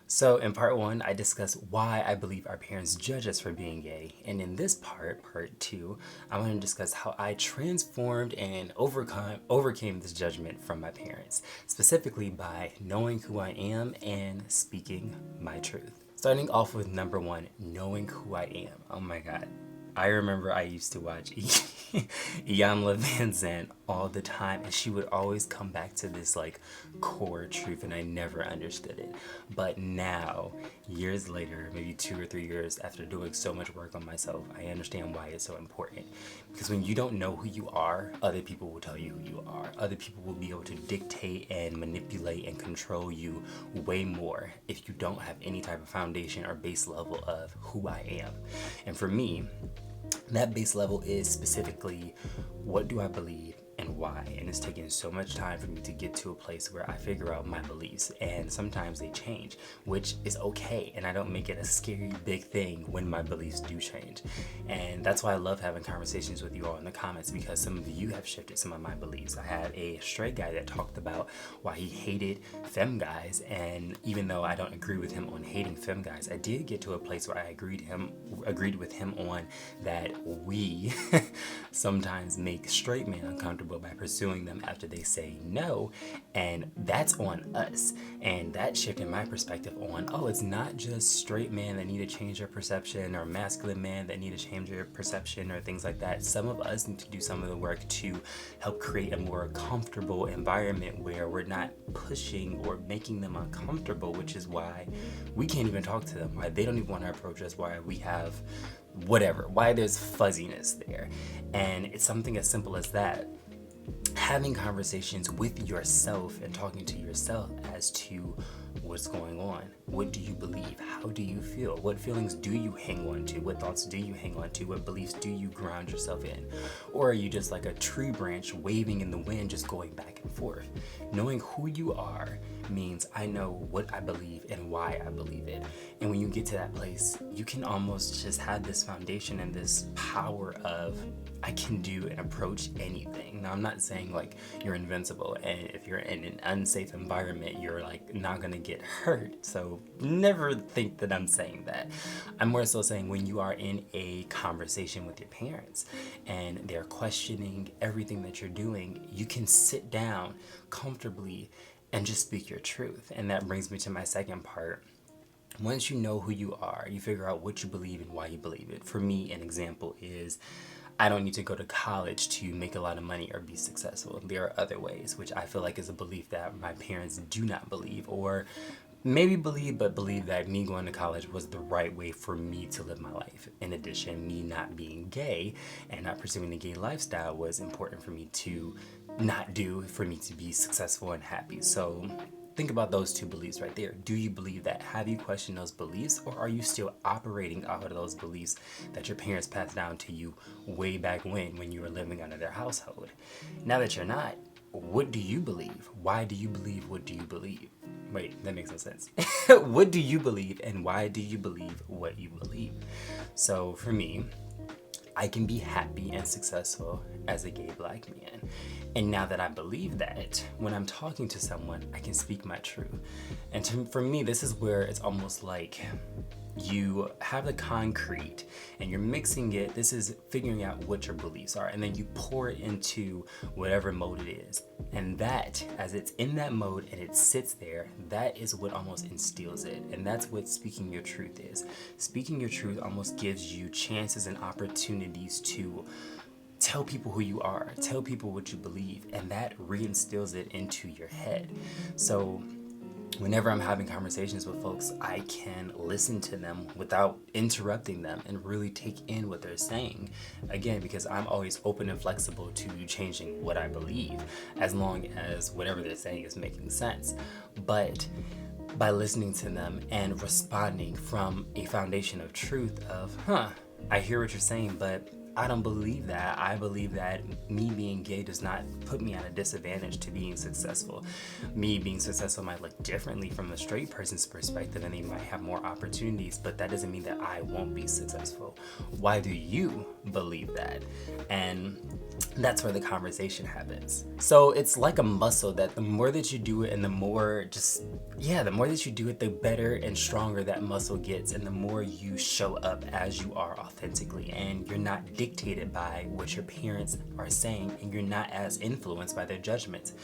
So, in part one, I discussed why I believe our parents judge us for being gay. And in this part two, I want to discuss how I transformed and overcame this judgment from my parents, specifically by knowing who I am and speaking my truth. Starting off with number one, knowing who I am. Oh my God. I remember I used to watch Iyanla Van Zandt all the time, and she would always come back to this like core truth, and I never understood it. But now, years later, maybe 2 or 3 years after doing so much work on myself, I understand why it's so important. Because when you don't know who you are, other people will tell you who you are. Other people will be able to dictate and manipulate and control you way more if you don't have any type of foundation or base level of who I am. And for me, that base level is specifically what do I believe and why. And it's taken so much time for me to get to a place where I figure out my beliefs, and sometimes they change, which is okay. And I don't make it a scary big thing when my beliefs do change. And that's why I love having conversations with you all in the comments, because some of you have shifted some of my beliefs. I had a straight guy that talked about why he hated femme guys, and even though I don't agree with him on hating femme guys, I did get to a place where I agreed with him on that we sometimes make straight men uncomfortable by pursuing them after they say no, and that's on us. And that shifted my perspective on, oh, it's not just straight men that need to change their perception, or masculine men that need to change their perception, or things like that. Some of us need to do some of the work to help create a more comfortable environment where we're not pushing or making them uncomfortable, which is why we can't even talk to them, why they don't even want to approach us, why we have whatever, why there's fuzziness there. And it's something as simple as that. Having conversations with yourself and talking to yourself as to what's going on. What do you believe? How do you feel? What feelings do you hang on to? What thoughts do you hang on to? What beliefs do you ground yourself in? Or are you just like a tree branch waving in the wind, just going back and forth? Knowing who you are means I know what I believe and why I believe it. And when you get to that place, you can almost just have this foundation and this power of I can do and approach anything. Now, I'm not saying like you're invincible, and if you're in an unsafe environment, you're like not gonna get hurt. So never think that I'm saying that. I'm more so saying when you are in a conversation with your parents and they're questioning everything that you're doing, you can sit down comfortably and just speak your truth. And that brings me to my second part. Once you know who you are, you figure out what you believe and why you believe it. For me, an example is I don't need to go to college to make a lot of money or be successful. There are other ways, which I feel like is a belief that my parents do not believe, or maybe believe, but believe that me going to college was the right way for me to live my life. In addition, me not being gay and not pursuing the gay lifestyle was important for me to not do, for me to be successful and happy. So think about those two beliefs right there. Do you believe that? Have you questioned those beliefs, or are you still operating out of those beliefs that your parents passed down to you way back when you were living under their household? Now that you're not, what do you believe? Why do you believe what do you believe? Wait, that makes no sense. What do you believe, and why do you believe what you believe? So for me, I can be happy and successful as a gay black man. And now that I believe that, when I'm talking to someone, I can speak my truth. And for me, this is where it's almost like you have the concrete and you're mixing it. This is figuring out what your beliefs are, and then you pour it into whatever mode it is. And that, as it's in that mode and it sits there, that is what almost instills it. And that's what speaking your truth is. Speaking your truth almost gives you chances and opportunities to tell people who you are, tell people what you believe, and that reinstills it into your head. So whenever I'm having conversations with folks, I can listen to them without interrupting them and really take in what they're saying. Again, because I'm always open and flexible to changing what I believe, as long as whatever they're saying is making sense. But by listening to them and responding from a foundation of truth of, I hear what you're saying, but I don't believe that. I believe that me being gay does not put me at a disadvantage to being successful. Me being successful might look differently from a straight person's perspective, and they might have more opportunities, but that doesn't mean that I won't be successful. Why do you believe that? And that's where the conversation happens. So it's like a muscle that the more that you do it, and the more the more that you do it, the better and stronger that muscle gets, and the more you show up as you are authentically, and you're not dictated by what your parents are saying, and you're not as influenced by their judgments.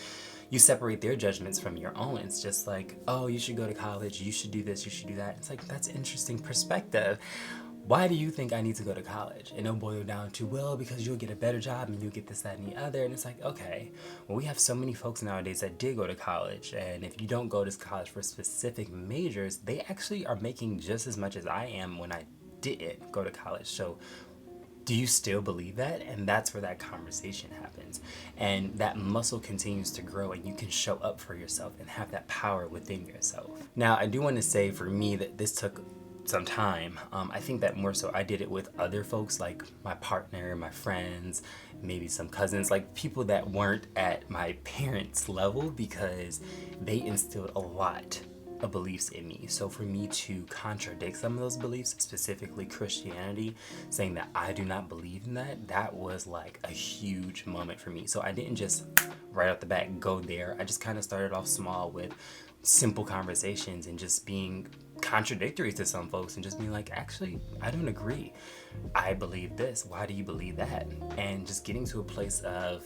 You separate their judgments from your own. It's just like, oh, you should go to college, you should do this, you should do that. It's like, that's interesting perspective. Why do you think I need to go to college? And it'll boil down to, well, because you'll get a better job and you'll get this, that, and the other. And it's like, okay, well, we have so many folks nowadays that did go to college. And if you don't go to college for specific majors, they actually are making just as much as I am when I didn't go to college. So do you still believe that? And that's where that conversation happens. And that muscle continues to grow, and you can show up for yourself and have that power within yourself. Now, I do want to say for me that this took some time. I think that more so I did it with other folks, like my partner, my friends, maybe some cousins, like people that weren't at my parents' level, because they instilled a lot of beliefs in me. So for me to contradict some of those beliefs, specifically Christianity, saying that I do not believe in that, that was like a huge moment for me. So I didn't just right off the bat go there. I just kind of started off small with simple conversations and just being contradictory to some folks, and just being like, actually, I don't agree. I believe this. Why do you believe that? And just getting to a place of,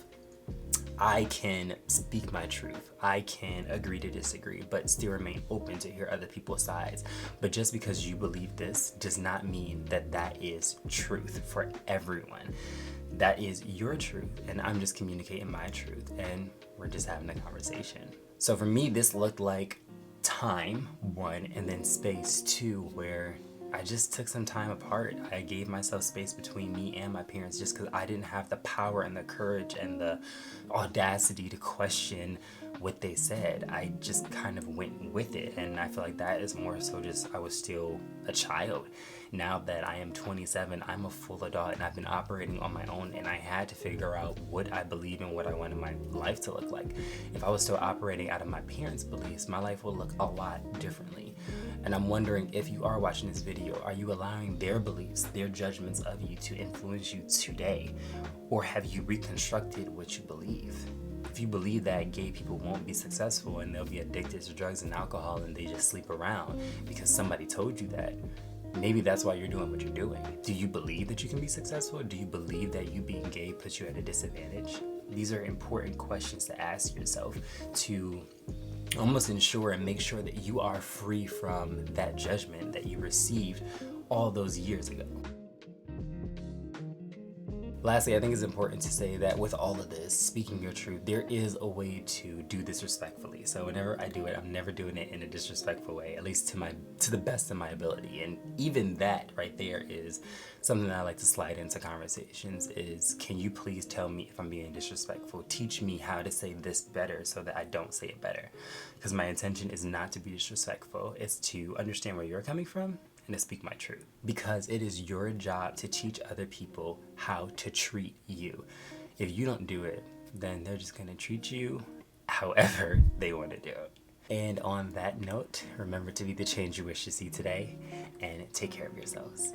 I can speak my truth. I can agree to disagree, but still remain open to hear other people's sides. But just because you believe this does not mean that that is truth for everyone. That is your truth, and I'm just communicating my truth, and we're just having a conversation. So for me, this looked like time, one, and then space, two, where I just took some time apart. I gave myself space between me and my parents, just because I didn't have the power and the courage and the audacity to question what they said. I just kind of went with it, and I feel like that is more so just I was still a child. Now that I am 27, I'm a full adult, and I've been operating on my own, and I had to figure out what I believe in, what I wanted my life to look like. If I was still operating out of my parents' beliefs, my life would look a lot differently. And I'm wondering, if you are watching this video, are you allowing their beliefs, their judgments of you to influence you today? Or have you reconstructed what you believe? If you believe that gay people won't be successful and they'll be addicted to drugs and alcohol and they just sleep around because somebody told you that, maybe that's why you're doing what you're doing. Do you believe that you can be successful? Do you believe that you being gay puts you at a disadvantage? These are important questions to ask yourself to almost ensure and make sure that you are free from that judgment that you received all those years ago. Lastly, I think it's important to say that with all of this, speaking your truth, there is a way to do this respectfully. So whenever I do it, I'm never doing it in a disrespectful way, at least to the best of my ability. And even that right there is something that I like to slide into conversations is, can you please tell me if I'm being disrespectful? Teach me how to say this better so that I don't say it better. Because my intention is not to be disrespectful. It's to understand where you're coming from and to speak my truth, because it is your job to teach other people how to treat you. If you don't do it, then they're just going to treat you however they want to do it. And on that note, remember to be the change you wish to see today, and take care of yourselves.